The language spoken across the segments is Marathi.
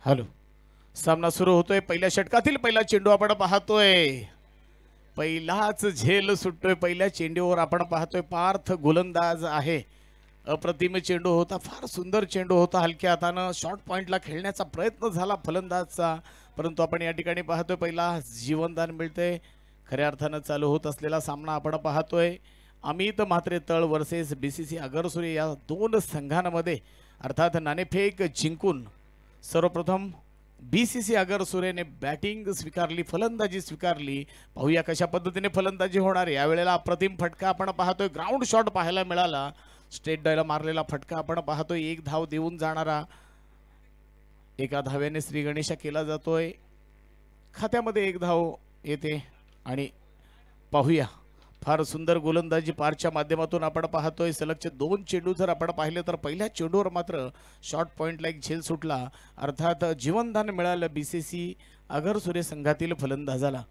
हॅलो, सामना सुरू होतोय. पहिल्या षटकातील पहिला चेंडू आपण पाहतोय. पहिलाच झेल सुटतोय. पहिल्या चेंडूवर आपण पाहतोय पार्थ गोलंदाज आहे. अप्रतिम चेंडू होता, फार सुंदर चेंडू होता. हलक्या हातानं शॉर्ट पॉइंटला खेळण्याचा प्रयत्न झाला फलंदाजचा, परंतु आपण या ठिकाणी पाहतोय पहिला जीवनदान मिळतंय. खऱ्या अर्थानं चालू होत असलेला सामना आपण पाहतोय. अमित म्हात्रे तळ वर्सेस BCC अगरसुरे या दोन संघांमध्ये अर्थात नाणेफेक जिंकून सर्वप्रथम BCC अगरसुरेने बॅटिंग स्वीकारली, फलंदाजी स्वीकारली. पाहूया कशा पद्धतीने फलंदाजी होणार. यावेळेला अप्रतिम फटका आपण पाहतोय, ग्राउंड शॉट पाहायला मिळाला. स्ट्रेट डायला मारलेला फटका आपण पाहतोय. एक धाव देऊन जाणारा, एका धाव्याने श्री गणेशा केला जातोय. खात्यामध्ये एक धाव येते आणि पाहूया फार सुंदर गोलंदाजी पारच्या माध्यमातून आपण पाहतोय. सलगचे दोन चेंडू जर आपण पाहिले तर पहिल्या चेंडूवर मात्र शॉर्ट पॉइंटला एक झेल सुटला. अर्थात जीवनदान मिळालं BCC अगरसुरे संघातील फलंदाजाला.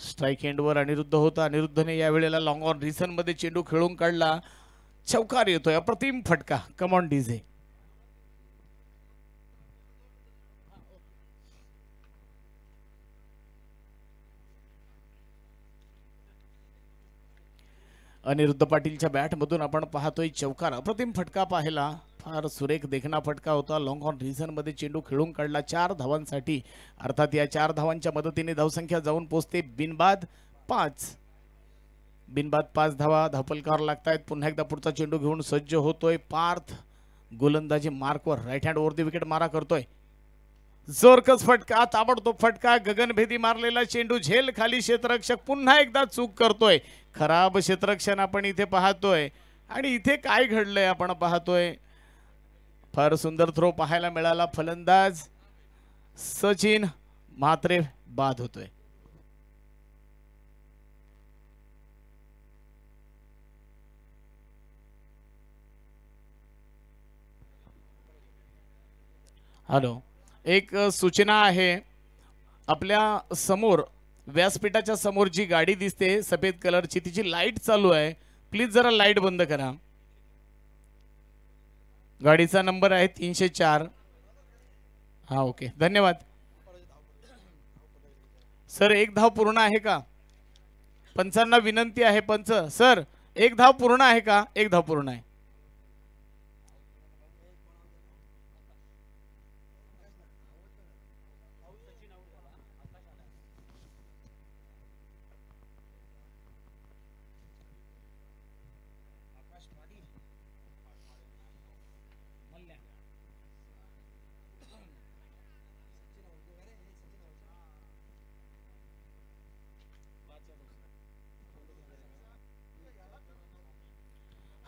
स्ट्राईक एंडवर अनिरुद्ध होता. अनिरुद्धने यावेळेला लॉंग ऑन रिसन मध्ये चेंडू खेळून काढला. चौकार येतोय, अप्रतिम फटका. Come on DJ. अनिरुद्ध पाटीलच्या बॅटमधून आपण पाहतोय चौकार. अप्रतिम फटका पाहिला, फार सुरेख देखणा फटका होता. लॉंग ऑन रिझन मध्ये चेंडू खेळून काढला 4 धावांसाठी. अर्थात या 4 धावांच्या मदतीने धावसंख्या जाऊन पोहोचते बिनबाद 5. बिनबाद 5 धावा धावपलकावर लागतायत. पुन्हा एकदा पुढचा चेंडू घेऊन सज्ज होतोय पार्थ. गोलंदाजी मार्कवर राईट हँड वर दी विकेट मारा करतोय. जोरकस फटका, ताबडतोब फटका, गगनभेदी मारलेला चेंडू झेल खाली. क्षेत्ररक्षक पुन्हा एकदा चूक करतोय. खराब क्षेत्ररक्षण आपण इथे पाहतोय. आणि इथे काय घडलंय आपण पाहतोय. फार सुंदर थ्रो पाहायला मिळाला. फलंदाज सचिन म्हात्रे बाद होतोय. हॅलो, एक सूचना आहे. आपल्या समोर व्यासपीठाच्या समोर जी गाडी दिसते सफेद कलरची, तिची लाईट चालू आहे. प्लीज जरा लाईट बंद करा. गाडीचा नंबर आहे 304. हा, ओके, धन्यवाद सर. एक धाव पूर्ण आहे का? पंचांना विनंती आहे. पंच सर, एक धाव पूर्ण आहे का? एक धाव पूर्ण आहे.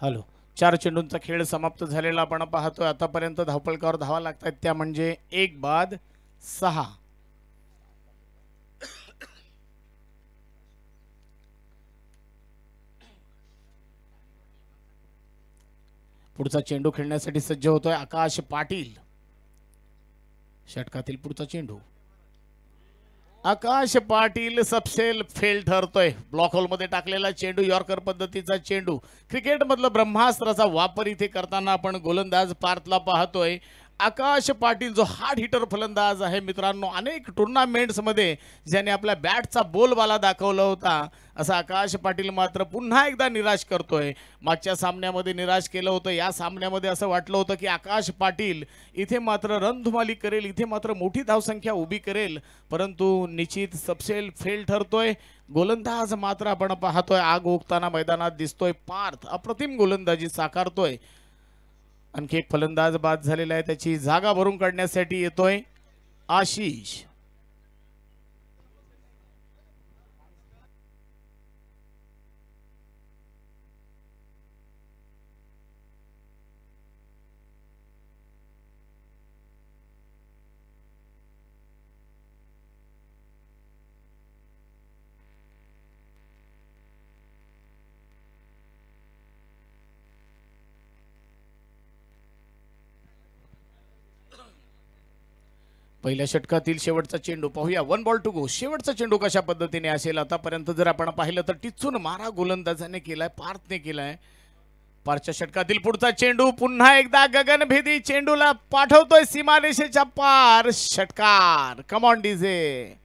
हॅलो, 4 चेंडूंचा खेळ समाप्त झालेला आपण पाहतोय. आतापर्यंत धावपळकावर धावा लागतात त्या म्हणजे 1 बाद 6. पुढचा चेंडू खेळण्यासाठी सज्ज होतोय आकाश पाटील. षटकातील पुढचा चेंडू. आकाश पाटील सबसेल फेल ठरतोय. ब्लॉक होल मध्ये टाकलेला चेंडू, यॉर्कर पद्धतीचा चेंडू. क्रिकेट मधलं ब्रह्मास्त्राचा वापर इथे करताना आपण गोलंदाज पार्थला पाहतोय. आकाश पाटील जो हार्ड हिटर फलंदाज आहे मित्रांनो, अनेक टुर्नामेंट्स मध्ये ज्याने आपल्या बॅटचा बोलबाला दाखवला होता, असा आकाश पाटील मात्र पुन्हा एकदा निराश करतोय. मागच्या सामन्यामध्ये निराश केलं होतं. या सामन्यामध्ये असं वाटलं होतं की आकाश पाटील इथे मात्र रणधुमाली करेल, इथे मात्र मोठी धावसंख्या उभी करेल, परंतु निश्चित सबसेल फेल ठरतोय. गोलंदाज मात्र आपण पाहतोय आग ओकताना मैदानात दिसतोय. पार्थ अप्रतिम गोलंदाजी साकारतोय. आणखी एक फलंदाज बाद झालेला आहे, त्याची जागा भरून काढण्यासाठी येतोय आशिष. पहिल्या षटकातील शेवटचा चेंडू पाहूया. 1 बॉल टू गो. शेवटचा चेंडू कशा पद्धतीने असेल आतापर्यंत जर आपण पाहिलं तर टिचून मारा गोलंदाजाने केलाय, पार्थने केलाय. पारच्या षटकातील पुढचा चेंडू पुन्हा एकदा गगनभेदी चेंडूला पाठवतोय सीमारेषेच्या पार. षटकार. कम ऑन डीजे.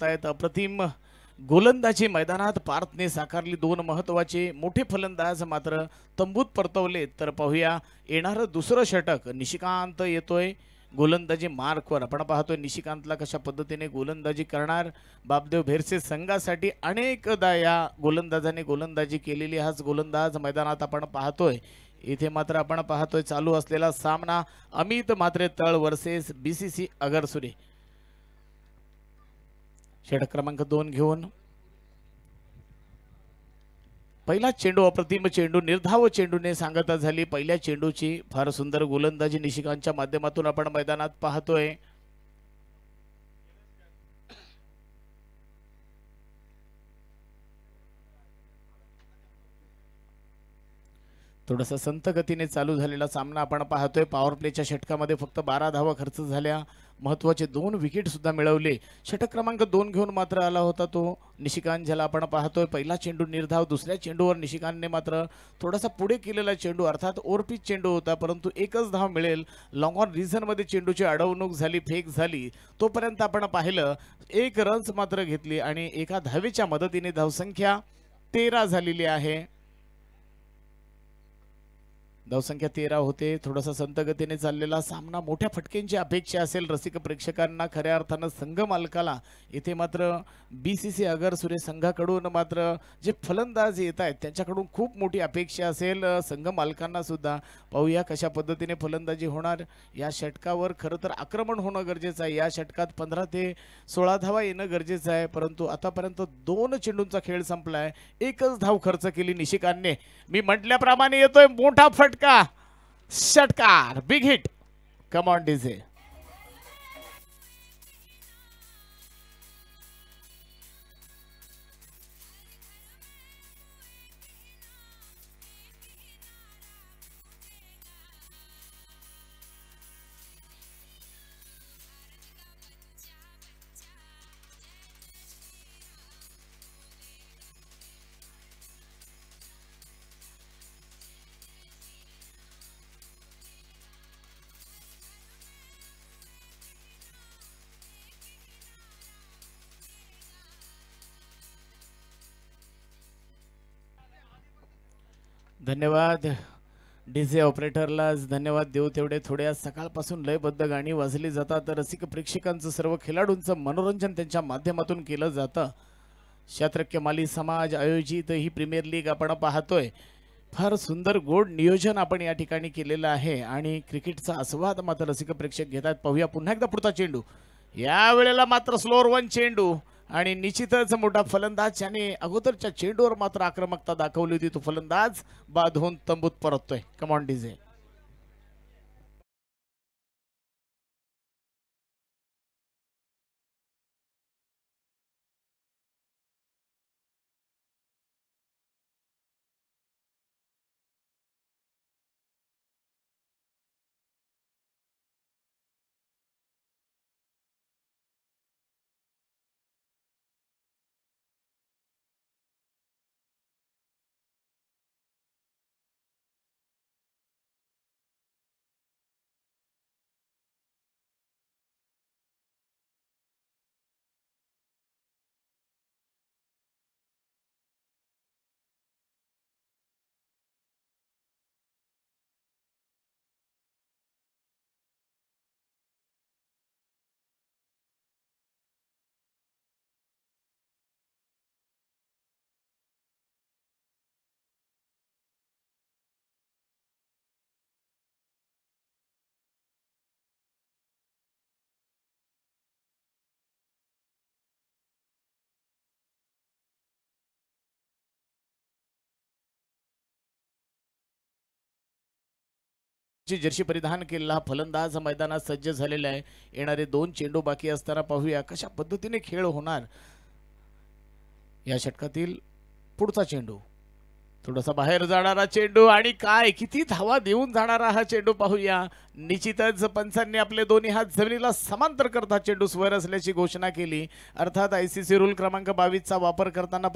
अप्रतिम गोलंदाजी मैदानात पार्थने साकारली. दोन महत्वाचे मोठे फलंदाज मात्र तंबूत परतवले. तर पाहूया येणारं दुसरं षटक. निशिकांत येतोय गोलंदाजी मार्कवर. आपण पाहतोय निशिकांतला कशा पद्धतीने गोलंदाजी करणार. बापदेव भेरसे संघासाठी अनेकदा या गोलंदाजाने गोलंदाजी केलेली. हाच गोलंदाज मैदानात आपण पाहतोय. इथे मात्र आपण पाहतोय चालू असलेला सामना अमित म्हात्रे तळ वर्सेस बीसीसी अगरसुरे. षटक क्रमांक 2 घेऊन पहिला चेंडू अप्रतिम चेंडू निर्धाव चेंडूने सांगता झाली. पहिल्या चेंडूची फार सुंदर गोलंदाजी निशिकांतच्या माध्यमातून आपण मैदानात पाहतोय. थोडासा संत गतीने चालू झालेला सामना आपण पाहतोय. पॉवर प्लेच्या षटकामध्ये फक्त 12 धावा खर्च झाल्या. महत्वाचे 2 विकेट सुद्धा मिळवले. षटक क्रमांक 2 घेऊन मात्र आला होता तो निशिकांत, ज्याला आपण पाहतोय पहिला चेंडू निर्धाव. दुसऱ्या चेंडूवर निशिकांतने मात्र थोडासा पुढे केलेला चेंडू अर्थात ओव्हरपिच चेंडू होता, परंतु एकच धाव मिळेल. लॉंग ऑन रिझन मध्ये चेंडूची अडवणूक झाली, फेक झाली. तोपर्यंत आपण पाहिलं 1 रन्स मात्र घेतली आणि एका धावेच्या मदतीने धावसंख्या 13 झालेली आहे. धावसंख्या 13 होते. थोडासा संत गतीने चाललेला सामना. मोठ्या फटक्यांची अपेक्षा असेल रसिक प्रेक्षकांना. खऱ्या अर्थानं संघ मालकाला इथे मात्र बीसीसी अगरसुरे संघाकडून मात्र जे फलंदाज येत आहेत त्यांच्याकडून खूप मोठी अपेक्षा असेल संघ मालकांना सुद्धा. पाहूया कशा पद्धतीने फलंदाजी होणार. या षटकावर खरं तर आक्रमण होणं गरजेचं आहे. या षटकात 15 ते 16 धावा येणं गरजेचं आहे, परंतु आतापर्यंत 2 चेंडूंचा खेळ संपलाय. एकच धाव खर्च केली निशिकांतने. मी म्हटल्याप्रमाणे येतोय मोठा फटका. षटकार. Big hit. Come on DJ. धन्यवाद डीजे ऑपरेटरला धन्यवाद देऊ तेवढे थोडे. आज सकाळपासून लयबद्ध गाणी वाजली जातात. रसिक प्रेक्षकांचं सर्व खेळाडूंचं मनोरंजन त्यांच्या माध्यमातून केलं जातं. क्षत्रक्य माली समाज आयोजित ही प्रीमियर लीग आपण पाहतोय. फार सुंदर गोड नियोजन आपण या ठिकाणी केलेलं आहे आणि क्रिकेटचा आस्वाद मात्र रसिक प्रेक्षक घेतात. पाहूया पुन्हा एकदा पुढचा चेंडू. या वेळेला मात्र स्लोअर 1 चेंडू आणि निश्चितच मोठा फलंदाज ज्याने अगोदरच्या चेंडूवर मात्र आक्रमकता दाखवली होती तो फलंदाज बाधून तंबूत परततोय. Come on DJ. ची जर्सी परिधान केलेला हा फलंदाज मैदानात सज्ज झालेला आहे. येणारे 2 चेंडू बाकी असताना पाहूया कशा पद्धतीने खेळ होणार. या षटकातील पुढचा चेंडू थोडासा बाहेर जाणारा चेंडू आणि काय किती धावा देऊन जाणारा हा चेंडू पाहूया. निश्चितच पंचांनी आपले दोन्ही हात जमिनीला समांतर करता चेंडू स्वर असल्याची घोषणा केली. अर्थात ICC रूल क्रमांक 22 चा वापर करताना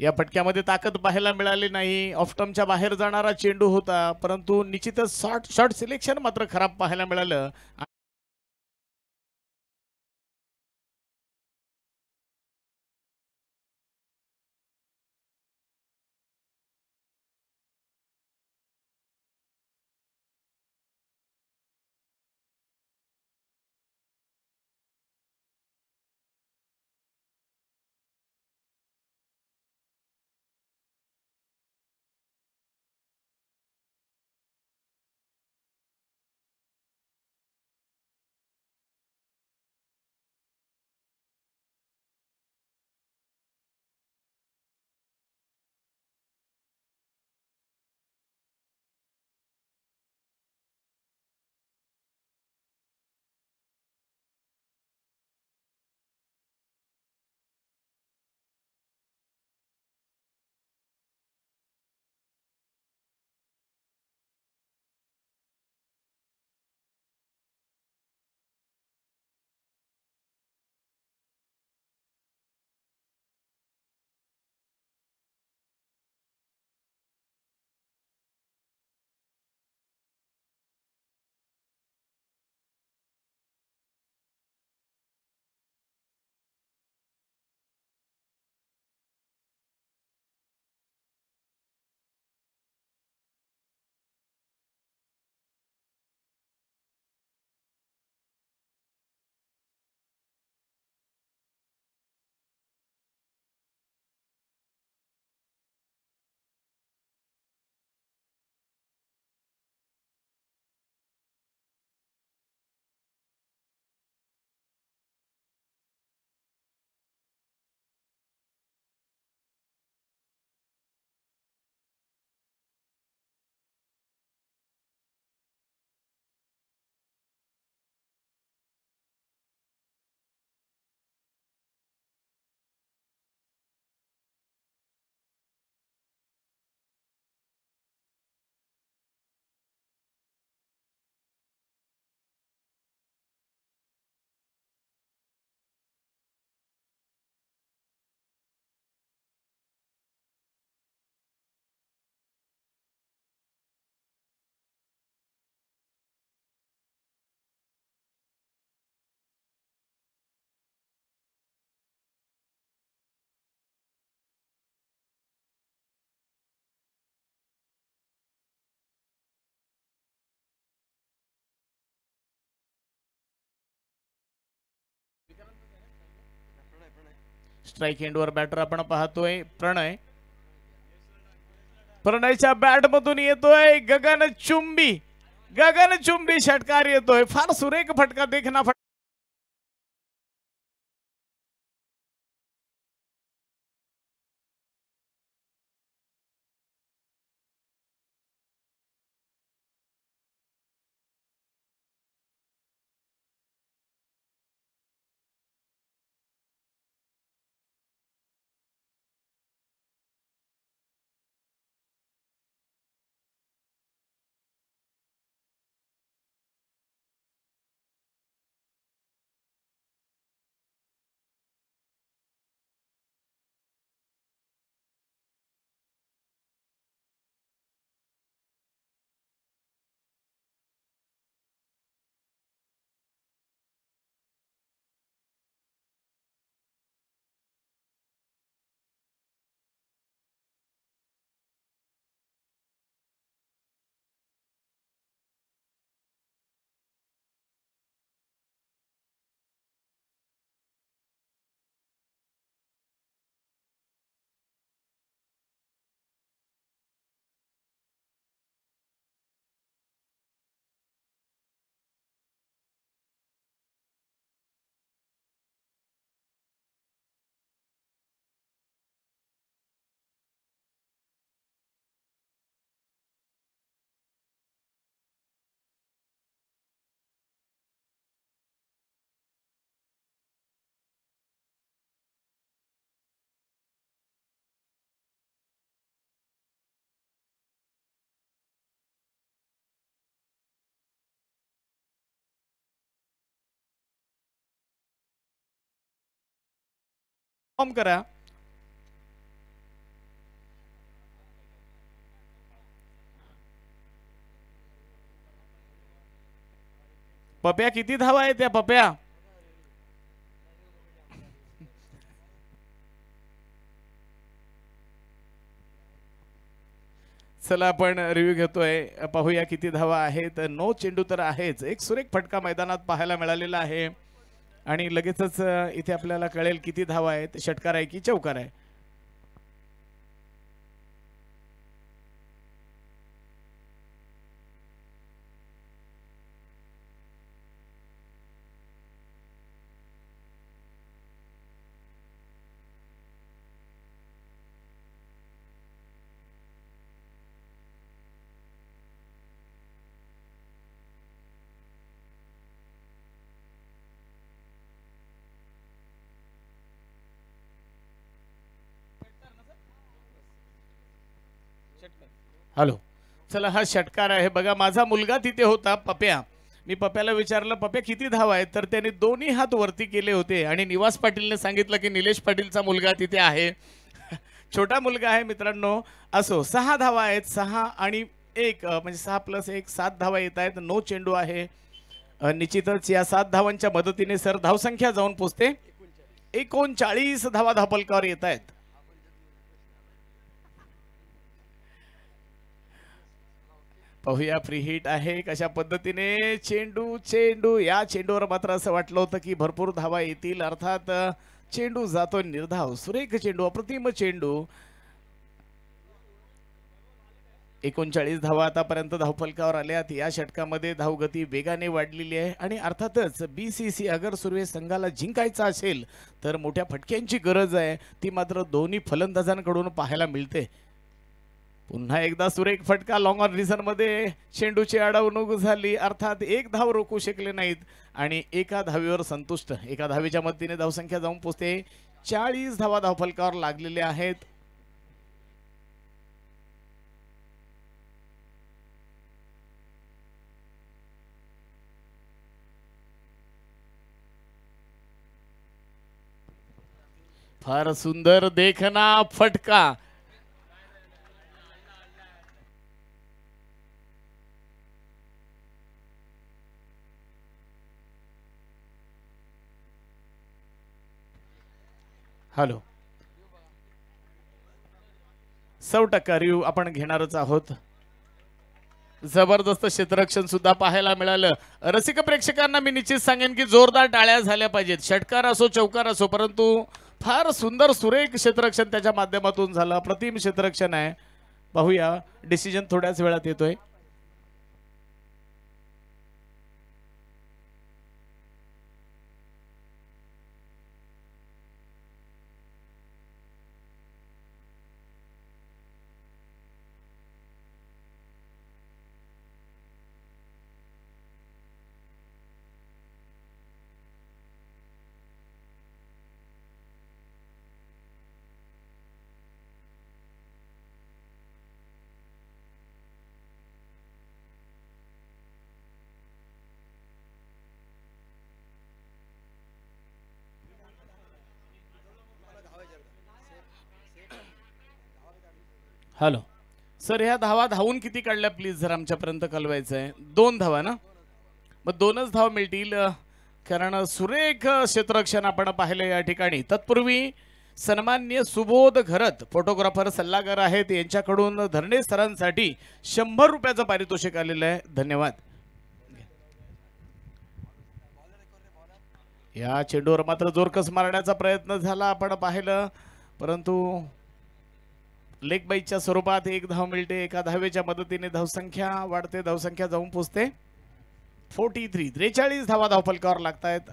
या फटक्यामध्ये ताकद पाहायला मिळाली नाही. ऑफस्टंपच्या बाहेर जाणारा चेंडू होता, परंतु निश्चितच शॉट सिलेक्शन मात्र खराब पाहायला मिळालं. स्ट्राइक एंडवर बॅटर आपण पाहतोय प्रणय. प्रणयच्या बॅट मधून येतोय गगनचुंबी षटकार येतोय. फार सुरेख फटका देखना कन्फर्म करा. पप्या किती धावा आहे त्या पप्या? चला आपण रिव्ह्यू घेतोय, पाहूया किती धावा आहेत. 9 चेंडू तर आहेच. एक सुरेख फटका मैदानात पाहायला मिळालेला आहे आणि लगेचच इथे आपल्याला कळेल किती धावा आहेत, षटकार आहे की चौकार आहे. हॅलो, चला हा षटकार आहे बघा. माझा मुलगा तिथे होता पप्या. मी पप्याला विचारलं पप्या किती धावा आहेत, तर त्याने दोन्ही हात वरती केले होते आणि निवास पाटीलने सांगितलं की निलेश पाटीलचा मुलगा तिथे आहे. छोटा मुलगा आहे मित्रांनो. असो, 6 धावा आहेत. 6 आणि 1 म्हणजे 6 + 1 7 धावा येत आहेत. 9 चेंडू आहे. निश्चितच या 7 धावांच्या मदतीने सर धावसंख्या जाऊन पोचते 39 धावा धावफलकावर येत आहेत. पाहूया फ्री हिट आहे कशा पद्धतीने. चेंडू चेंडू या चेंडूवर मात्र असं वाटलं होतं की भरपूर धावा येतील. अर्थात चेंडू जातो निर्धाव. सुरेख चेंडू, अप्रतिम चेंडू. 39 धावा आतापर्यंत धावफलकावर आल्यात. या षटकामध्ये धावगती वेगाने वाढलेली आहे आणि अर्थातच BCC अगर सुर्वे संघाला जिंकायचा असेल तर मोठ्या फटक्यांची गरज आहे. ती मात्र दोन्ही फलंदाजांकडून पाहायला मिळते. पुन्हा एकदा सुरेख फटका. लॉंग ऑन रिझन मध्ये चेंडूची अडवणूक झाली. अर्थात एक धाव रोखू शकले नाहीत आणि एका धावीवर संतुष्ट. एका धावीच्या मदतीने धावसंख्या जाऊन पोचते 40 धावा धावफलकावर लागलेल्या आहेत. फार सुंदर देखना फटका. हॅलो, 100% रिव्ह्यू आपण घेणारच आहोत. जबरदस्त क्षेत्ररक्षण सुद्धा पाहायला मिळालं. रसिक प्रेक्षकांना मी निश्चित सांगेन की जोरदार टाळ्या झाल्या पाहिजेत. षटकार असो चौकार असो, परंतु फार सुंदर सुरेख क्षेत्ररक्षण त्याच्या माध्यमातून झालं. अप्रतिम क्षेत्ररक्षण आहे. पाहूया, डिसिजन थोड्याच वेळात येतोय. हॅलो सर, ह्या धावा धावून किती काढल्या प्लीज जर आमच्यापर्यंत कळवायचं आहे. 2 धावा ना? मग 2च धावा मिळतील कारण सुरेख क्षेत्ररक्षण आपण पाहिले या ठिकाणी. तत्पूर्वी सन्माननीय सुबोध घरत फोटोग्राफर सल्लागार आहेत, यांच्याकडून धरणे सरांसाठी 100 रुपयाचं पारितोषिक आलेलं आहे. धन्यवाद. या चेंडूवर मात्र जोरकस मारण्याचा प्रयत्न झाला, आपण पाहिलं, परंतु लेग बाईच्या स्वरूपात 1 धाव मिळते. एका धावेच्या मदतीने धावसंख्या वाढते. धावसंख्या जाऊन पोचते 43 धावा धावफलकावर लागतायत.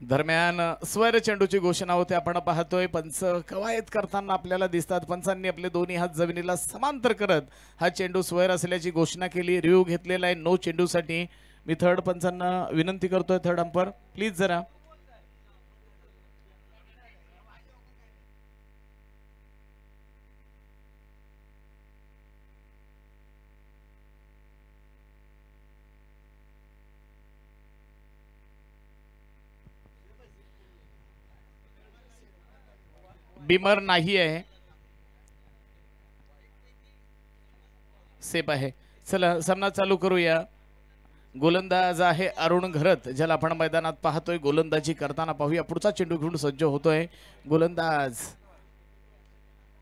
दरम्यान स्वर चेंडूची घोषणा होते. आपण पाहतोय पंच कवायत करताना आपल्याला दिसतात. पंचांनी आपले दोन्ही हात जमिनीला समांतर करत हा चेंडू स्वर असल्याची घोषणा केली. रिव्ह्यू घेतलेला आहे 9 चेंडूसाठी. मी थर्ड पंचांना विनंती करतोय, थर्ड अंपर प्लीज जरा. बिमर नाही आहे, सेफ आहे. चला सामना चालू करूया. गोलंदाज आहे अरुण घरत, ज्याला आपण मैदानात पाहतोय गोलंदाजी करताना. पाहूया पुढचा चेंडू घेऊन सज्ज होतोय गोलंदाज.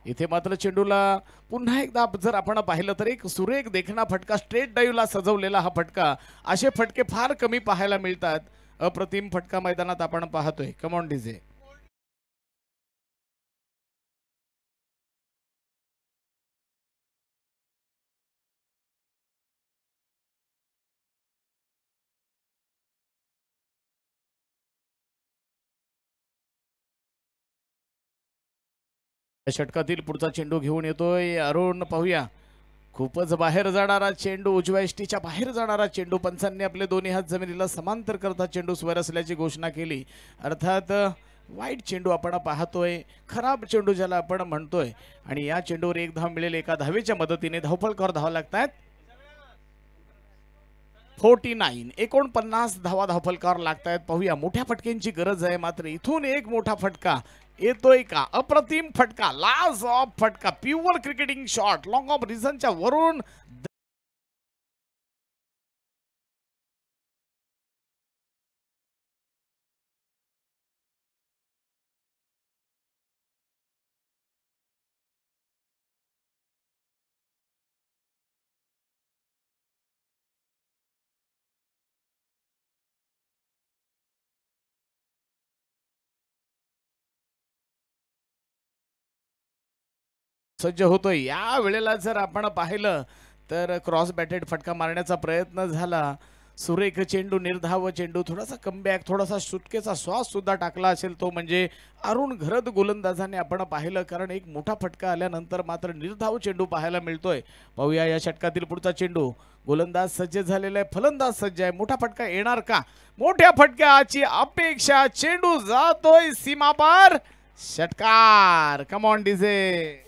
इथे मात्र चेंडूला पुन्हा एकदा जर आपण पाहिलं तर एक सुरेख देखणा फटका, स्ट्रेट ड्राईव्हला सजवलेला हा फटका. असे फटके फार कमी पाहायला मिळतात. अप्रतिम फटका मैदानात आपण पाहतोय. Come on DJ. षटकातील पुढचा चेंडू घेऊन येतोय अरुण. पाहूया खूपच बाहेर जाणारा चेंडू, उजव्या यष्टीच्या बाहेर जाणारा चेंडू. पंचांनी आपले दोन्ही हात जमिनीला समांतर करता चेंडू स्वर असल्याची घोषणा केली. अर्थात वाईट चेंडू आपण पाहतोय, खराब चेंडू ज्याला आपण म्हणतोय. आणि या चेंडूवर एक धाव मिळेल एका धावेच्या मदतीने. धावफलकावर धावा लागतात 49. 49 धावा धावफलकावर लागतायत. पाहूया मोठ्या फटक्यांची गरज आहे, मात्र इथून एक मोठा फटका येतोय का? अप्रतिम फटका, लाज ऑफ फटका, pure cricketing shot, long off रिझनच्या वरून. सज्ज होतोय. या वेळेला जर आपण पाहिलं तर क्रॉस बॅटेड फटका मारण्याचा प्रयत्न झाला. सुरेख चेंडू, निर्धाव चेंडू, थोडासा कमबॅक, थोडासा सुटकेचा श्वास सुद्धा टाकला असेल तो म्हणजे अरुण घरत गोलंदाजाने आपण पाहिलं. कारण एक मोठा फटका आल्यानंतर मात्र निर्धाव चेंडू पाहायला मिळतोय. पाहूया या षटकातील पुढचा चेंडू. गोलंदाज सज्ज झालेला आहे, फलंदाज सज्ज आहे. मोठा फटका येणार का? मोठ्या फटक्याची अपेक्षा. चेंडू जातोय सीमापार. षटकार. कम ऑन डीजे.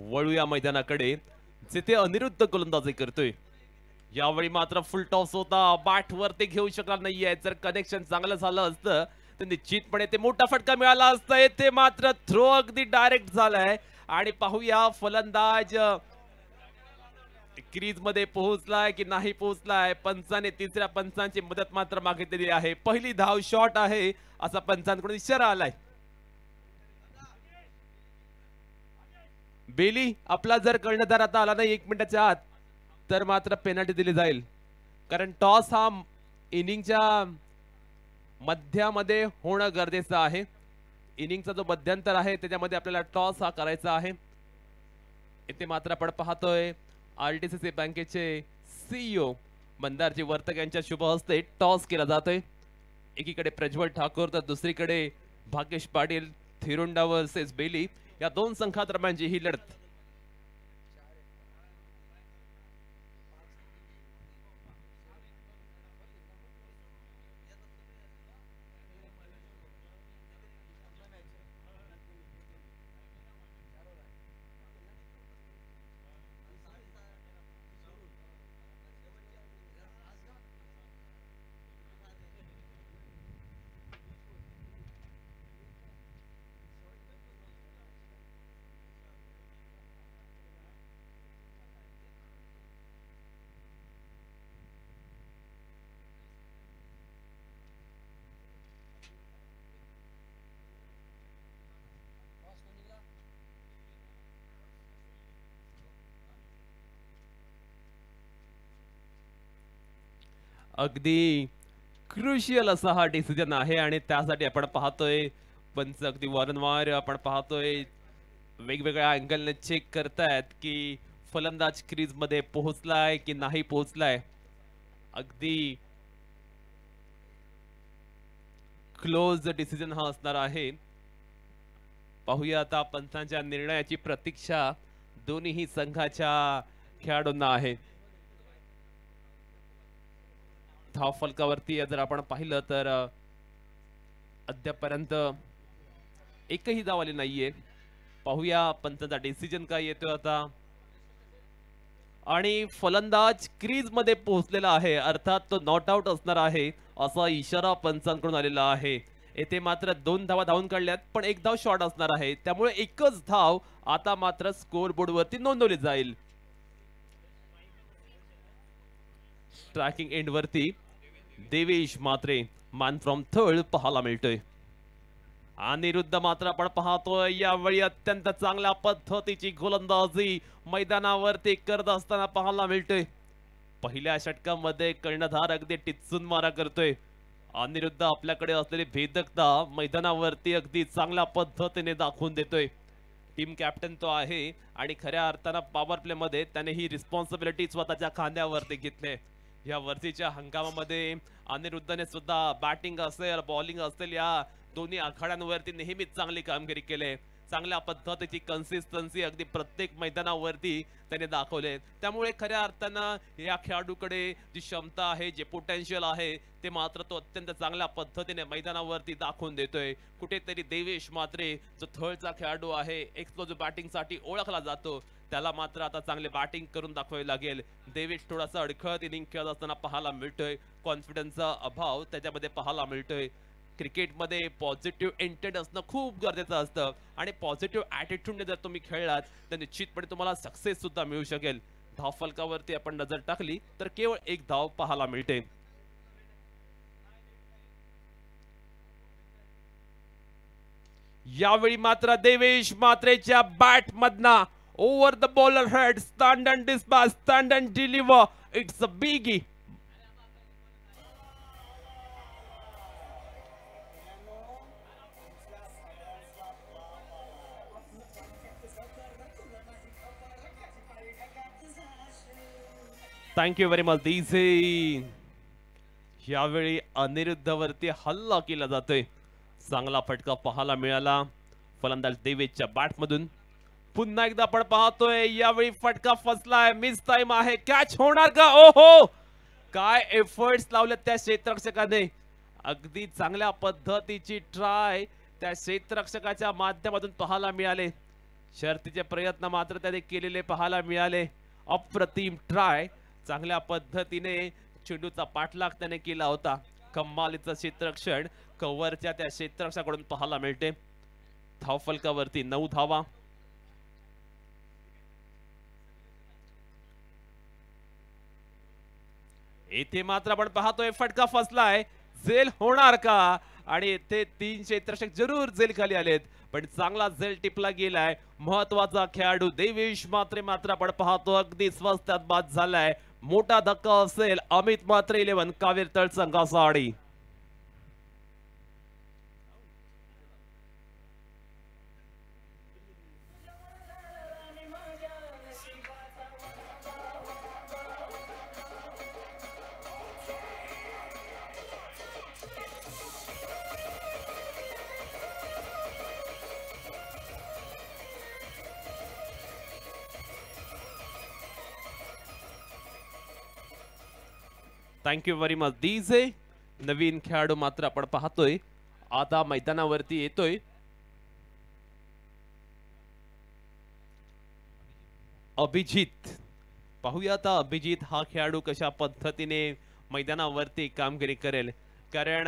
वळूया मैदानाकडे जिथे अनिरुद्ध गोलंदाजी करतोय। यावेळी मात्र फुल टॉस होता, बॅट वरती घेऊ शकला नाहीये। जर कनेक्शन चांगलं झालं असतं तर निश्चितपणे ते मोठा फटका मिळाला असता। येथे मात्र थ्रो अगदी डायरेक्ट झालाय आणि पाहूया फलंदाज क्रीज मध्ये पोहोचलाय की नाही पोहोचलाय। पंचाने तिसऱ्या पंचांची मदत मात्र मागितलेली आहे। पहिली धाव शॉट आहे असा पंचांकडून इशारा आलाय। बेली आपला जर कर्णधार आता आला नाही 1 मिनिटाच्या आत तर मात्र पेनल्टी दिली जाईल, कारण टॉस हा इनिंगच्या मध्यामध्ये होणं गरजेचं आहे। इनिंगचा जो मध्यंतर आहे त्याच्यामध्ये आपल्याला टॉस हा करायचा आहे। इथे मात्र आपण पाहतोय आरटीसीसी बँकेचे सीईओ मंदारजी वर्तक यांच्या शुभ हस्ते टॉस केला जातोय। एकीकडे प्रज्वल ठाकूर तर दुसरीकडे भाग्येश पाटील, थिरुंडा वर्सेस बेली या दोन संघादरम्यानची ही लढत। अगदी क्रुशियल असा हा डिसिजन आहे आणि त्यासाठी आपण पाहतोय पंच अगदी वारंवार आपण पाहतोय वेगवेगळ्या अँगलने चेक करतायत की फलंदाज क्रीज मध्ये पोहोचलाय की नाही पोहोचलाय। अगदी क्लोज डिसिजन हा असणार आहे। पाहूया आता पंचांच्या निर्णयाची प्रतीक्षा दोन्ही संघाच्या खेळाडूंना आहे। धावफलकावरती जर आपण पाहिलं तर अद्यापर्यंत एकही धाव आली नाहीये। पाहूया पंचांचा डिसिजन काय येतोय आता। आणि फलंदाज क्रीज मध्ये पोहोचलेला आहे, अर्थात तो नॉट आउट असणार आहे असा इशारा पंचांकडून आलेला आहे। येथे मात्र 2 धावा धावून काढल्यात पण 1 धाव शॉर्ट असणार आहे, त्यामुळे एकच धाव आता मात्र स्कोर बोर्ड वरती नोंदवली जाईल। ट्रॅकिंग एंड वरती देवेश मात्रे मॅन फ्रॉम थर्ड पाहायला मिळतोय। अनिरुद्ध मात्र आपण पाहतोय यावेळी अत्यंत चांगल्या पद्धतीची गोलंदाजी मैदानावरती करत असताना पाहायला मिळतोय। पहिल्या षटकामध्ये कर्णधार अगदी टिचून मारा करतोय। अनिरुद्ध आपल्याकडे असलेली भेदकता मैदानावरती अगदी चांगल्या पद्धतीने दाखवून देतोय। टीम कॅप्टन तो आहे आणि खऱ्या अर्थानं पॉवर प्ले मध्ये त्याने ही रिस्पॉन्सिबिलिटी स्वतःच्या खांद्यावरती घेतली। या वर्षीच्या हंगामामध्ये अनिरुद्धने सुद्धा बॅटिंग असेल बॉलिंग असेल या दोन्ही आखाड्यांवरती नेहमीच चांगली कामगिरी केली। चांगल्या पद्धतीची कन्सिस्टन्सी अगदी प्रत्येक मैदानावरती त्याने दाखवले। त्यामुळे खऱ्या अर्थानं या खेळाडूकडे जी क्षमता आहे जे पोटेन्शियल आहे ते मात्र तो अत्यंत चांगल्या पद्धतीने मैदानावरती दाखवून देतोय। कुठेतरी देवेश मात्रे जो थर्डचा खेळाडू आहे एक्सप्लोजिव्ह बॅटिंगसाठी ओळखला जातो त्याला मात्र आता चांगले बॅटिंग करून दाखवावे लागेल। देवेश थोडासा अडखळत इनिंग खेळत असताना पाहायला मिळतोय, कॉन्फिडन्सचा अभाव त्याच्यामध्ये पाहायला मिळतोय। क्रिकेटमध्ये पॉझिटिव्ह इंटेंट असणं खूप गरजेचं असतं आणि पॉझिटिव्ह ॲटिट्यूडने जर तुम्ही खेळलात तर निश्चितपणे तुम्हाला सक्सेस सुद्धा मिळू शकेल। धावफलकावरती आपण नजर टाकली तर केवळ 1 धाव पाहायला मिळते। यावेळी मात्र देवेश मात्रेच्या बॅट मधना over the bowler head stand and dispatch stand and deliver it's a biggie. Thank you very much DJ. यावेळी अनिरुद्धवरती हल्ला केला जातोय, चांगला फटका पाहायला मिळाला फलंदाज देवेशच्या बॅटमधून। पुन्हा एकदा आपण पाहतोय यावेळी फटका फसलाय, मिस टाइम आहे, कॅच होणार का? ओहो काय एफर्ट्स लावले त्या क्षेत्ररक्षकाने, अगदी चांगल्या पद्धतीची ट्राय त्या क्षेत्ररक्षकाच्या माध्यमातून पाहायला मिळाले। शर्तीचे प्रयत्न मात्र त्याने केलेले पाहायला मिळाले. अप्रतिम ट्राय, चांगल्या पद्धतीने चेंडूचा पाठलाग त्याने केला होता. कमालीचं क्षेत्ररक्षण कव्हरच्या त्या क्षेत्ररक्षकाकडून पाहायला मिळते. धावफलकावरती 9 धावा. येथे मात्र आपण पाहतोय फटका फसलाय. झेल होणार का? आणि ते 3 क्षेत्ररक्षक जरूर झेल खाली आलेत, पण चांगला झेल टिपला गेलाय. महत्वाचा खेळाडू देवेश मात्र आपण पाहतो अगदी स्वस्तात बाद झालाय. मोठा धक्का असेल अमित म्हात्रे 11 कावेर तळ संघासाठी. Thank you very much DJ. नवीन खेळाडू मात्र आपण पाहतोय आता मैदानावरती येतोय. अभिजित. पाहूया आता अभिजित हा खेळाडू कशा पद्धतीने मैदानावरती कामगिरी करेल. कारण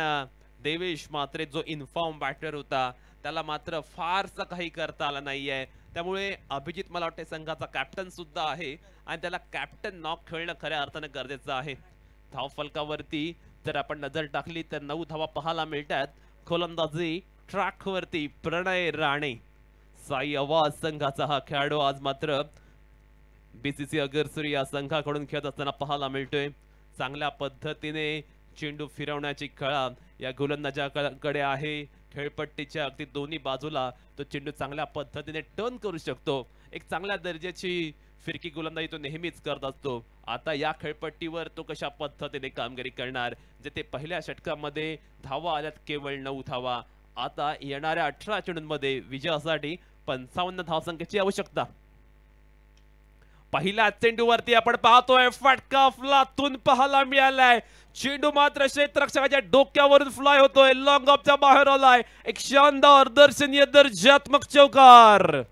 देवेश मात्रे जो इन्फॉर्म बॅटर होता त्याला मात्र फारसं काही करता आलं नाहीये. त्यामुळे अभिजित मला वाटते संघाचा कॅप्टन सुद्धा आहे आणि त्याला कॅप्टन नॉक खेळणं खऱ्या अर्थाने गरजेचं आहे. धावफलकावरती जर आपण नजर टाकली तर 9 धावा पाहायला मिळतात. गोलंदाजी ट्रॅक वरती प्रणय राणे. साई आवाज संघाचा हा खेळाडू आज मात्र बीसीसी अगरसुरी या संघाकडून खेळत असताना पाहायला मिळतोय. चांगल्या पद्धतीने चेंडू फिरवण्याची कळा या गोलंदाजाकडे आहे. खेळपट्टीच्या अगदी दोन्ही बाजूला तो चेंडू चांगल्या पद्धतीने टर्न करू शकतो. एक चांगल्या दर्जाची फिरकी गोलंदाजी तो नेहमीच करत असतो. आता या खेळपट्टीवर तो कशा पद्धतीने कामगिरी करणार. जिथे पहिल्या षटकामध्ये धावा आल्यात केवळ 9 धावा. आता येणाऱ्या 18 चेंडूंमध्ये विजयासाठी 55 धावसंख्येची आवश्यकता. पहिल्या चेंडूवरती आपण पाहतोय फटका फ्लातून पाहायला मिळालाय. चेंडू मात्र क्षेत्ररक्षकाच्या डोक्यावरून फ्लाय होतोय. लॉंग ऑफच्या बाहेर आलाय. एक शानदार दर्शनीय दर्जात्मक चौकार.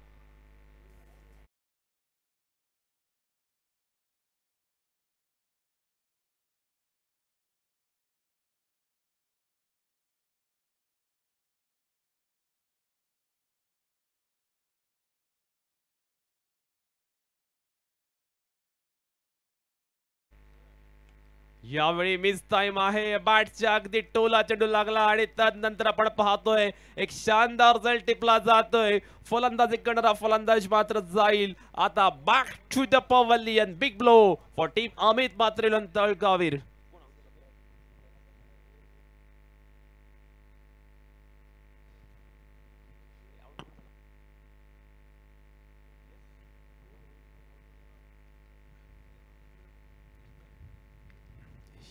यावेळी मिस टाइम आहे. बॅटच्या अगदी टोला चेंडू लागला आणि त्यानंतर आपण पाहतोय एक शानदार झेल टिपला जातोय. फलंदाजी करणारा फलंदाज मात्र जाईल. आता back to the pavilion. Big blow for team Amit Mhatre तळकावीर.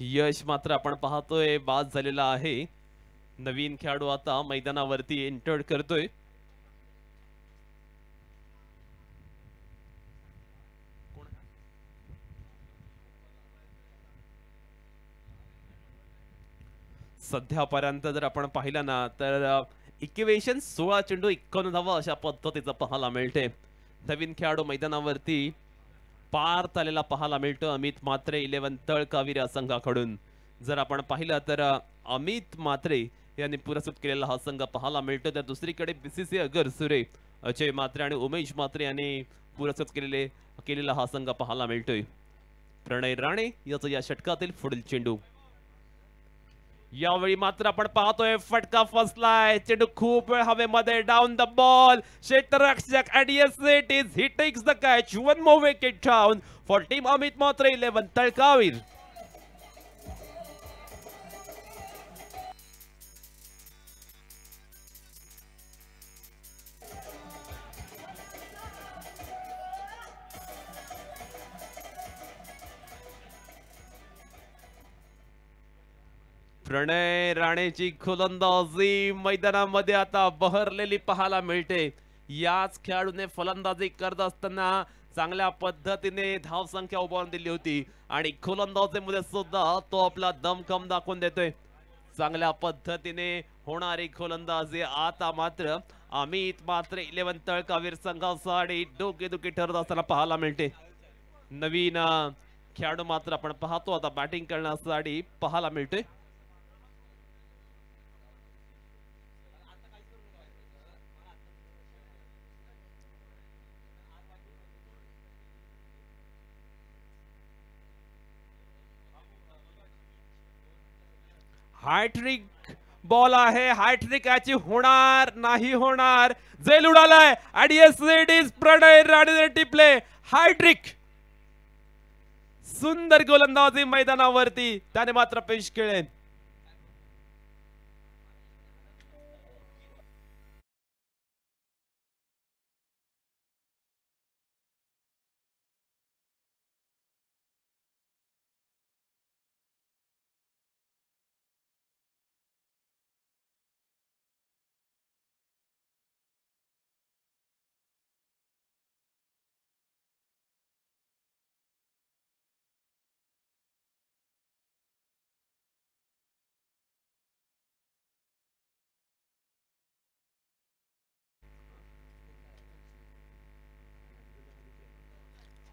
यश मात्र आपण पाहतोय बाद झालेला आहे. नवीन खेळाडू आता मैदानावरती एंटर करतोय. सध्यापर्यंत जर आपण पाहिलं ना तर इक्वेशन 16 चेंडू 51 धावा अशा पद्धतीचं पाहायला मिळते. नवीन खेळाडू मैदानावरती पार आलेला पाहायला मिळतो अमित म्हात्रे 11 तळकावीर या संघाकडून. जर आपण पाहिलं तर अमित म्हात्रे यांनी पुरस्कृत केलेला हा संघ पाहायला मिळतो. तर दुसरीकडे बीसीसी अगरसुरे अजय म्हात्रे आणि उमेश म्हात्रे यांनी पुरस्कृत केलेला हा संघ पाहायला मिळतोय. प्रणय राणे याचं या षटकातील पुढील चेंडू. यावेळी मात्र आपण पाहतोय फटका फसलाय. चेंडू खूप वेळ हवेमध्ये. Down the ball. क्षेत्ररक्षक and yes it is. He takes the catch. One more wicket down for team Amit Mhatre 11 तळकावीर. प्रणय राणेची गोलंदाजी मैदानामध्ये आता बहरलेली पाहायला मिळते. याच खेळाडूने फलंदाजी करत असताना चांगल्या पद्धतीने धावसंख्या उभारून दिली होती आणि गोलंदाजीमध्ये सुद्धा तो आपला दमखम दाखवून देतोय. चांगल्या पद्धतीने होणारी गोलंदाजी आता मात्र अमित मात्रे 11 तळकावीर संघासाठी डोकेदुखी ठरत असताना पाहायला मिळते. नवीन खेळाडू मात्र आपण पाहतो आता बॅटिंग करण्यासाठी पाहायला मिळते. हायट्रिक बॉल आहे. हायट्रिक याची होणार नाही होणार. जेल उडालाय आणि येस इट इज प्रणय राणे टिपले हायट्रिक. सुंदर गोलंदाजी मैदानावरती त्याने मात्र पेश केले.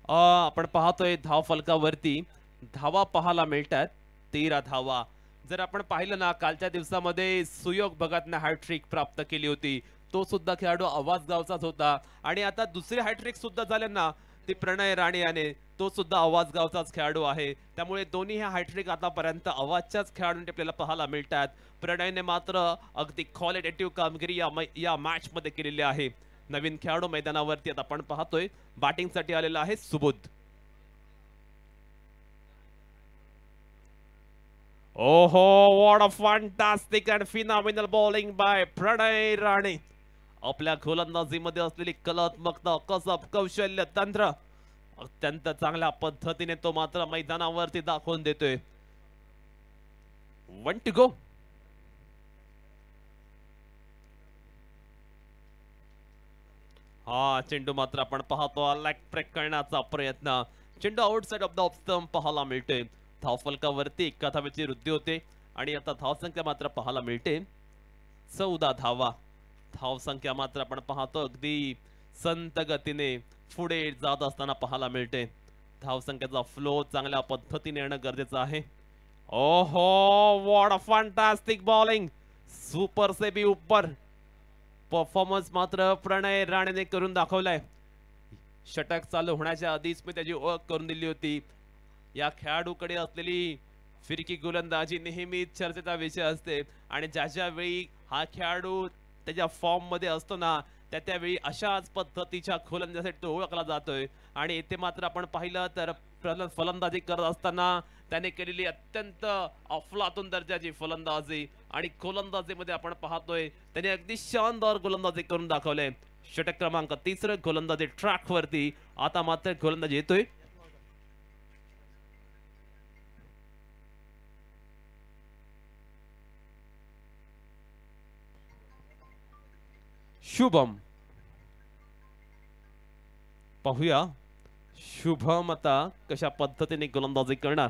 आपण पाहतोय धाव फलकावरती धावा पाहायला मिळतात 13 धावा. जर आपण पाहिलं ना कालच्या दिवसामध्ये सुयोग भगतने हॅट्रिक प्राप्त केली होती. तो सुद्धा खेळाडू आवाज गावचाच होता आणि आता दुसरी हॅट्रिक सुद्धा झाले ना ती प्रणय राणे याने तो सुद्धा आवाज गावचाच खेळाडू आहे. त्यामुळे दोन्ही ह्या हॅट्रिक आतापर्यंत आवाजच्याच खेळाडूंनी आपल्याला पाहायला मिळतात. प्रणयने मात्र अगदी क्वालिटेटिव्ह कामगिरी या मॅच मध्ये केलेली आहे. नवीन खेळाडू मैदानावरती आता आपण पाहतोय बॅटिंग साठी आलेला आहे सुबोध. ओहो what a fantastic and phenomenal bowling by Pranay Rane. आपल्या गोलंदाजीमध्ये असलेली कलात्मकता कसब कौशल्य तंत्र अत्यंत चांगल्या पद्धतीने तो मात्र मैदानावरती दाखवून देतोय. 1 to go. हा चेंडू मात्र आपण पाहतो लेग ब्रेक करण्याचा प्रयत्न. चेंडू आउटसाइड ऑफ द स्टंप पाहायला मिळते. धाव फलकावरती 1 धावेची वृद्धी होते आणि आता धाव संख्या मात्र पाहायला मिळते 14 धावा. धाव संख्या मात्र आपण पाहतो अगदी संत गतीने पुढे जात असताना पाहायला मिळते. धाव संख्येचा फ्लो चांगल्या पद्धतीने येणं गरजेचं आहे. ओहो what a fantastic bowling. Super से भी ऊपर परफॉर्मन्स मात्र प्रणय राणेने करून दाखवलाय. षटक चालू होण्याच्या आधीच मी त्याची ओळख करून दिली होती. या खेळाडूकडे असलेली फिरकी गोलंदाजी नेहमीच चर्चेचा विषय असते आणि ज्याच्या वेळी हा खेळाडू त्याच्या फॉर्म मध्ये असतो ना त्यावेळी अशाच पद्धतीच्या गोलंदाजीसाठी तो ओळखला जातोय. आणि इथे मात्र आपण पाहिलं तर फलंदाजी करत असताना त्याने केलेली अत्यंत अफलातून दर्जाची फलंदाजी आणि गोलंदाजीमध्ये आपण पाहतोय त्याने अगदी शानदार गोलंदाजी करून दाखवले. षटक क्रमांक 3 गोलंदाजी ट्रॅक वरती. आता मात्र गोलंदाजी येतोय शुभम. पाहूया शुभम आता कशा पद्धतीने गोलंदाजी करणार.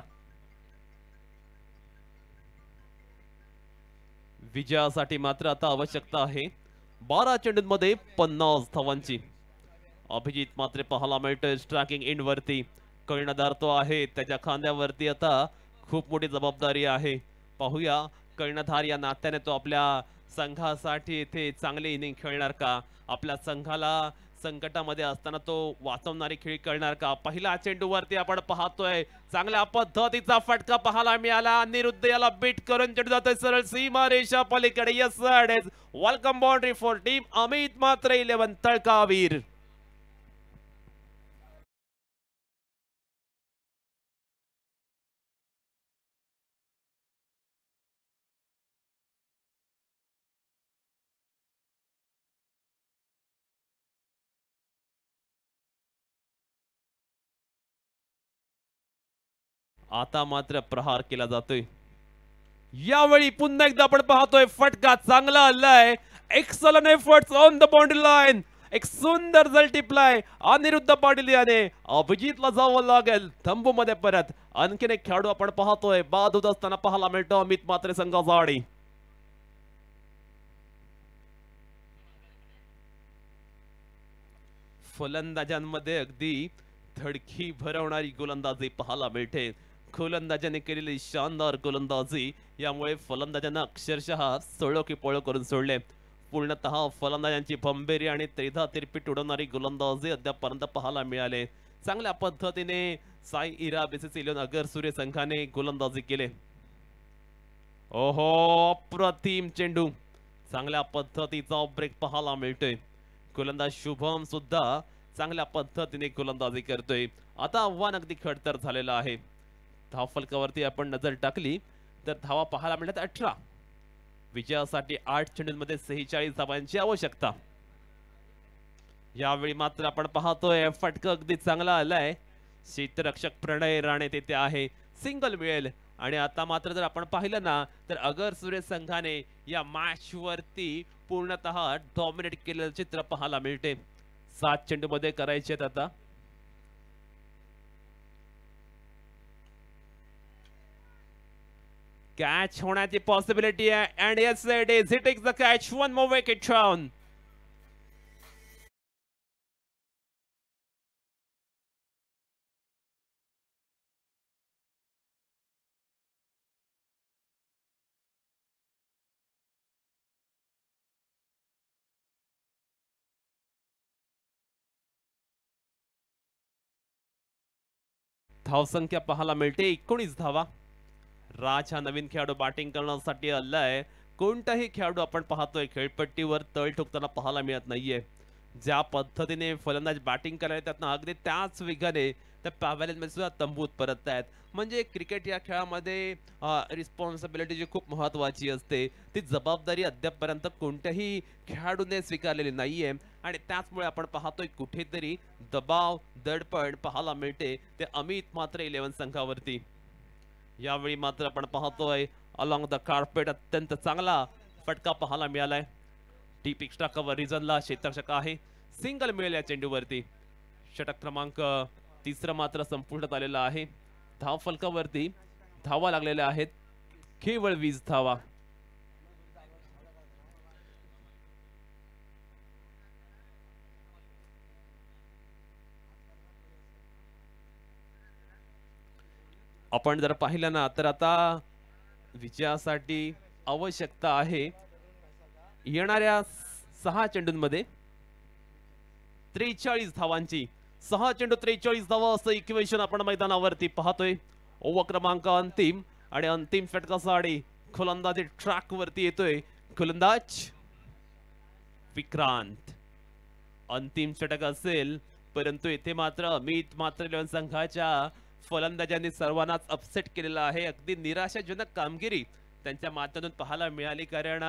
विजयासाठी मात्र आता आवश्यकता आहे 12 चेंडूंमध्ये 50 धावांची. अभिजित मात्र पाहायला मिळतोय स्ट्रायकिंग एंड वरती. कर्णधार तो आहे त्याच्या खांद्यावरती आता खूप मोठी जबाबदारी आहे. पाहूया कर्णधार या नात्याने तो आपल्या संघासाठी इथे चांगली इनिंग खेळणार का. आपल्या संघाला संकटामध्ये असताना तो वाचवणारी खेळी करणार का. पहिला चेंडूवरती आपण पाहतोय चांगल्या पद्धतीचा फटका पाहायला मिळाला. अनिरुद्ध याला बीट करून चेंडू जातोय सरळ सीमा रेषा पलीकडे. Yes welcome boundary for team Amit मात्र 11 तळकावीर. आता मात्र प्रहार केला जातोय. यावेळी पुन्हा एकदा आपण पाहतोय फटका चांगला आलाय. Excellent efforts on the boundary line. एक सुंदर जल टिपलाय अनिरुद्ध पाटील याने. अभिजितला जावं लागेल तंबू मध्ये परत. आणखीन एक खेळाडू आपण पाहतोय बाद होत असताना पाहायला मिळतो अमित मात्रे संघाचा आडी. फलंदाजांमध्ये अगदी धडकी भरवणारी गोलंदाजी पाहायला मिळते. गोलंदाजाने केलेली शानदार गोलंदाजी यामुळे फलंदाजांना अक्षरशः सळो की पळो करून सोडले. पूर्णतः फलंदाजांची भंबेरी आणि त्रिधा तिरपीट उडवणारी गोलंदाजी अद्यापर्यंत पाहायला मिळाले. चांगल्या पद्धतीने साई इरा बीसीसी इलेव्हन अगर सूर्य संघाने गोलंदाजी केले. ओहो, अप्रतिम चेंडू, चांगल्या पद्धतीचा ब्रेक पाहायला मिळतोय. गोलंदाज शुभम सुद्धा चांगल्या पद्धतीने गोलंदाजी करतोय. आता आव्हान अगदी खडतर झालेलं आहे. धाव फलकावरती आपण नजर टाकली तर धावा पाहायला मिळतात 18. विजयासाठी 8 चेंडूंमध्ये 46 धावांची आवश्यकता. यावेळी मात्र आपण पाहतोय फटका अगदी चांगला आलाय. क्षेत्ररक्षक प्रणय राणे तिथे आहे, सिंगल मिळेल. आणि आता मात्र जर आपण पाहिलं ना तर अगर सूर्य संघाने या मॅच वरती पूर्णतः डॉमिनेट केलेलं चित्र पाहायला मिळते. 7 चेंडू मध्ये करायचे आहेत आता. कॅच होण्याची पॉसिबिलिटी आहे. And yes it is, he takes the catch. One more wicket down. धावसंख्या पाहायला मिळते 19 धावा. राज हा नवीन खेळाडू बॅटिंग करण्यासाठी आलाय. कोणताही खेळाडू आपण पाहतोय खेळपट्टीवर तळ ठोकताना पाहायला मिळत नाहीये. ज्या पद्धतीने फलंदाज बॅटिंग करायला त्यातनं अगदी त्याच वेगाने त्या पॅव्हेलियन मध्ये सुद्धा तंबूत परत आहेत. म्हणजे क्रिकेट या खेळामध्ये रिस्पॉन्सिबिलिटी जी खूप महत्वाची असते ती जबाबदारी अद्यापपर्यंत कोणत्याही खेळाडूने स्वीकारलेली नाहीये. आणि त्याचमुळे आपण पाहतोय कुठेतरी दबाव दडपण पाहायला मिळते ते अमित म्हात्रे 11 संघावरती. यावेळी मात्र आपण पाहतोय अलॉंग द कार्पेट अत्यंत चांगला फटका पाहायला मिळालाय. डीप एक्स्ट्रा कव्हर रिजनला क्षेत्ररक्षक आहे, सिंगल मिळेल या चेंडूवरती. षटक क्रमांक 3 मात्र संपूर्ण आलेला आहे. धाव फलकावरती धावा लागलेल्या आहेत केवळ 20 धावा. आपण जर पाहिलं ना तर आता विजयासाठी आवश्यकता आहे येणाऱ्या 6 चेंडूंमध्ये 43 धावांची. 6 चेंडू 43 धावा असं इक्वेशन आपण मैदानावरती पाहतोय. ओव्हर क्रमांक अंतिम आणि अंतिम षटकासाठी गोलंदाजी ट्रॅक वरती येतोय गोलंदाज विक्रांत. अंतिम षटक असेल परंतु इथे मात्र अमित म्हात्रे 11 संघाच्या फलंदाजांनी सर्वांनाच अपसेट केलेला आहे. अगदी निराशाजनक कामगिरी त्यांच्या माध्यमातून पाहायला मिळाली. कारण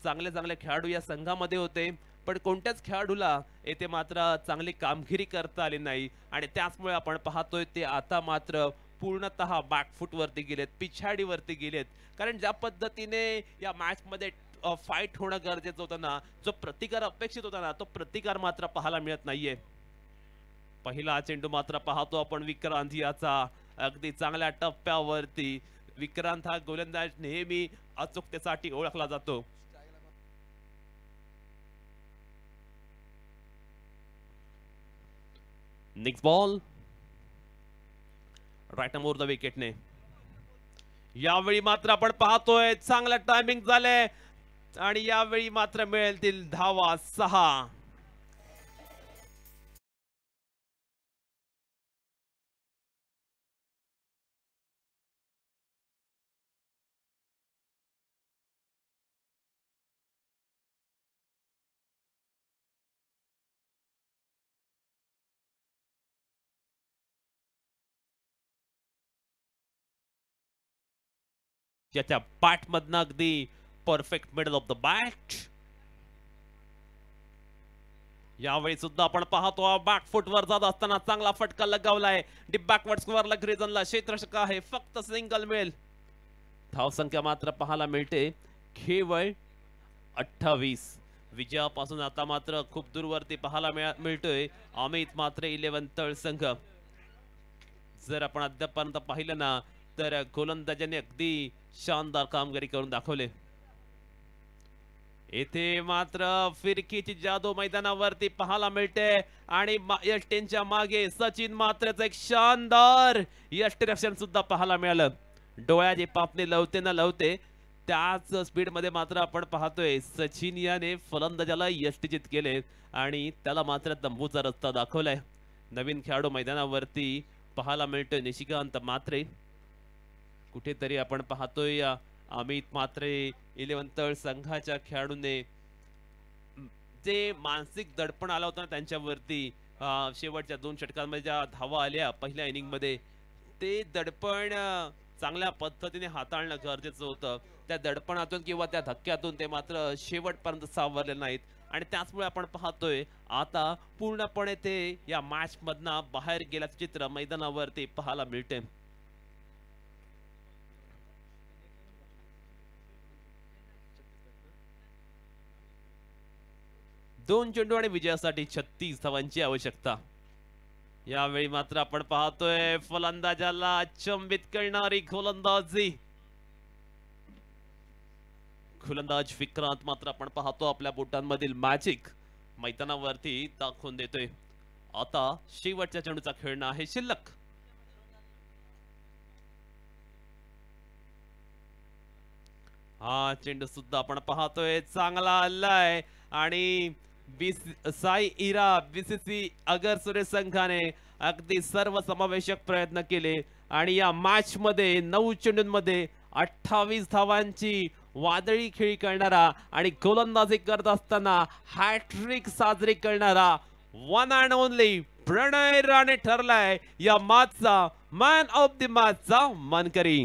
चांगले चांगले खेळाडू या संघामध्ये होते पण कोणत्याच खेळाडूला येथे मात्र चांगली कामगिरी करता आली नाही. आणि त्याचमुळे आपण पाहतोय ते आता मात्र पूर्णतः बॅकफुट वरती गेलेत, पिछाडीवरती गेलेत. कारण ज्या पद्धतीने या मॅच मध्ये फाईट होणं गरजेचं होतं ना, जो प्रतिकार अपेक्षित होता ना तो प्रतिकार मात्र पाहायला मिळत नाहीये. पहिला चेंडू मात्र पाहतो आपण विक्रांत याचा अगदी चांगल्या टप्प्यावरती. विक्रांत हा गोलंदाज नेहमी अचूकतेसाठी ओळखला जातो. Next ball right more the विकेटने. यावेळी मात्र आपण पाहतोय चांगला टायमिंग झालंय आणि यावेळी मात्र मिळतील धावा 6. त्याच्या बॅट मधनं अगदी perfect middle of the bat. यावेळी सुद्धा आपण पाहतो बॅक फुट वर जात असताना चांगला फटका लगावलाय. डीप बॅकवर्ड स्क्वेअर लग रिजनला क्षेत्ररक्षक आहे, फक्त सिंगल मिळेल. धावसंख्या मात्र पाहायला मिळते केवळ 28. विजयापासून आता मात्र खूप दूरवरती पाहायला मिळतोय अमित म्हात्रे 11 तळ संघ. जर आपण अद्यापर्यंत पाहिलं ना तर गोलंदाजांनी अगदी शानदार कामगिरी करून दाखवले. येथे मात्र फिरकीची जादू मैदानावरती पाहायला मिळते आणि यष्टींच्या मागे सचिन मात्रच एक शानदार यष्टिरक्षण सुद्धा पाहायला मिळालं. डोळ्याची पापणी लवते ना लवते त्याच स्पीड मध्ये मात्र आपण पाहतोय सचिन याने फलंदाजाला यष्टीचित केले आणि त्याला मात्र तंबूचा रस्ता दाखवलाय. नवीन खेळाडू मैदानावरती पाहायला मिळतोय निशिकांत मात्रे. कुठेतरी आपण पाहतोय अमित मात्रे 11 तळ संघाच्या खेळाडूने जे मानसिक दडपण आला होता त्यांच्यावरती शेवटच्या 2 षटकांमध्ये ज्या धावा आल्या पहिल्या इनिंग मध्ये ते दडपण चांगल्या पद्धतीने हाताळणं गरजेचं होतं. त्या दडपणातून किंवा त्या धक्क्यातून ते मात्र शेवटपर्यंत सावरले नाहीत आणि त्याचमुळे आपण पाहतोय आता पूर्णपणे ते या मॅच मधनं बाहेर गेल्याचं चित्र मैदानावरती पाहायला मिळते. दोन चेंडू आणि विजयासाठी 36 धावांची आवश्यकता. यावेळी मात्र आपण पाहतोय फलंदाजाला अचंबित करणारी गोलंदाजी. गोलंदाज विक्रांत मात्र आपण पाहतो आपल्या बोटांमधील मॅजिक मैदानावरती दाखवून देतोय. आता शेवटच्या चेंडूचा खेळणं आहे शिल्लक. हा चेंडू सुद्धा आपण पाहतोय चांगला आलाय आणि साई इरा बीसीसी अगरसुरे संघाने अगदी सर्वसमावेशक प्रयत्न केले आणि या मॅच मध्ये 9 चेंडूंमध्ये 28 धावांची वादळी खेळी करणारा आणि गोलंदाजी करत असताना हॅट्रिक साजरी करणारा वन अँड ओनली प्रणय राणे ठरलाय या मॅचचा मॅन ऑफ द मॅचचा मानकरी.